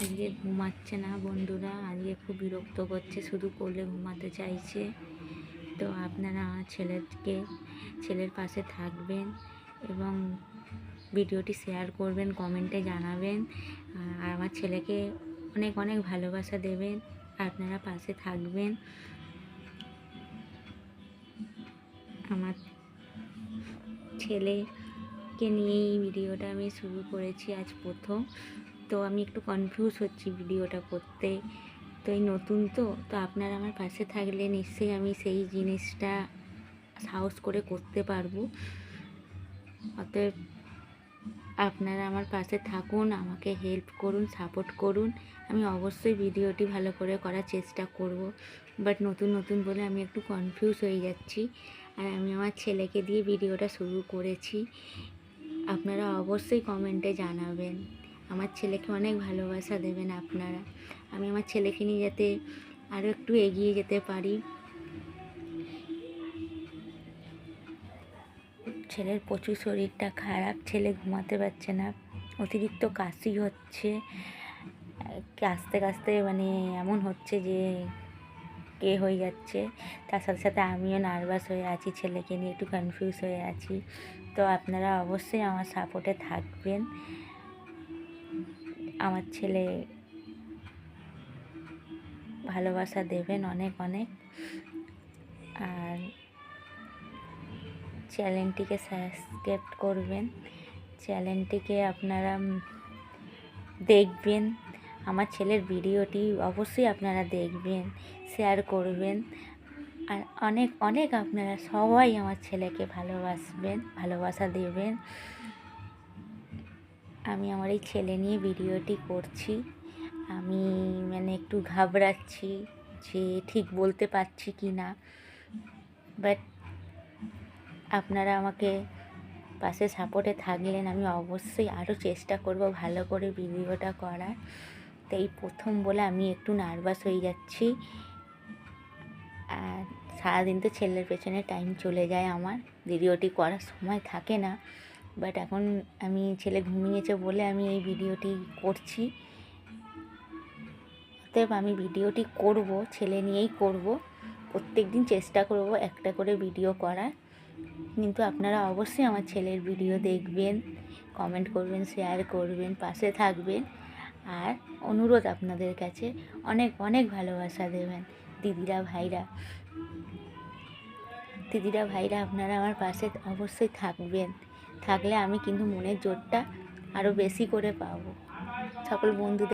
আজকে ঘুমাচ্ছে না বন্ধুরা, আজকে খুব বিরক্ত করছে, শুধু কোলে ঘুমাতে চাইছে। তো আপনারা আমার ছেলের পাশে থাকবেন এবং ভিডিওটি শেয়ার করবেন, কমেন্টে জানাবেন, আর আমার ছেলেকে অনেক অনেক ভালোবাসা দেবেন। আপনারা পাশে থাকবেন। আমার ছেলেকে নিয়েই ভিডিওটা আমি শুরু করেছি আজ প্রথম। তো আমি একটু কনফিউজ হচ্ছি ভিডিওটা করতে। তো এই নতুন তো আপনারা আমার পাশে থাকলে নিশ্চয়ই আমি সেই জিনিসটা সাহস করে করতে পারবো। অতএব আপনারা আমার পাশে থাকুন, আমাকে হেল্প করুন, সাপোর্ট করুন। আমি অবশ্যই ভিডিওটি ভালো করে করার চেষ্টা করব, বাট নতুন বলে আমি একটু কনফিউজ হয়ে যাচ্ছি। আর আমি আমার ছেলেকে দিয়ে ভিডিওটা শুরু করেছি। আপনারা অবশ্যই কমেন্টে জানাবেন, আমার ছেলেকে অনেক ভালোবাসা দেবেন আপনারা। আমি আমার ছেলেকে নিয়ে যাতে আরও একটু এগিয়ে যেতে পারি। ছেলের প্রচুর শরীরটা খারাপ, ছেলে ঘুমাতে পারছে না, অতিরিক্ত কাশি হচ্ছে, কাশতে কাশতে মানে এমন হচ্ছে যে হয়ে যাচ্ছে। তার সাথে সাথে আমিও নার্ভাস হয়ে আছি, ছেলেকে নিয়ে একটু কনফিউজ হয়ে আছি। তো আপনারা অবশ্যই আমার সাপোর্টে থাকবেন। আমার ছেলে ভালোবাসা দেবেন অনেক অনেক। আর চ্যানেলটিকে সাবস্ক্রাইব করবেন, চ্যানেলটিকে আপনারা দেখবেন। আমার ছেলের ভিডিওটি অবশ্যই আপনারা দেখবেন, শেয়ার করবেন। আর অনেক অনেক আপনারা সবাই আমার ছেলেকে ভালোবাসবেন, ভালোবাসা দেবেন। আমি আমার এই ছেলে নিয়ে ভিডিওটি করছি। আমি মানে একটু ঘাবড়াচ্ছি যে ঠিক বলতে পারছি কি না, বাট আপনারা আমাকে পাশে সাপোর্টে থাকলেন, আমি অবশ্যই আরও চেষ্টা করব ভালো করে ভিডিওটা করার। তো এই প্রথম বলে আমি একটু নার্ভাস হয়ে যাচ্ছি। আর সারাদিন তো ছেলের পেছনে টাইম চলে যায়, আমার ভিডিওটি করার সময় থাকে না। বাট এখন আমি ছেলে ঘুমিয়েছে বলে আমি এই ভিডিওটি করছি। অতএব আমি ভিডিওটি করব, ছেলে নিয়েই করব। প্রত্যেক দিন চেষ্টা করব একটা করে ভিডিও করার। কিন্তু আপনারা অবশ্যই আমার ছেলের ভিডিও দেখবেন, কমেন্ট করবেন, শেয়ার করবেন, পাশে থাকবেন। আর অনুরোধ আপনাদের কাছে, অনেক অনেক ভালোবাসা দেবেন দিদিরা ভাইরা, আপনারা আমার পাশে অবশ্যই থাকবেন। থাকলে আমি কিন্তু মনের জোরটা আরও বেশি করে পাবো। সকল বন্ধুদের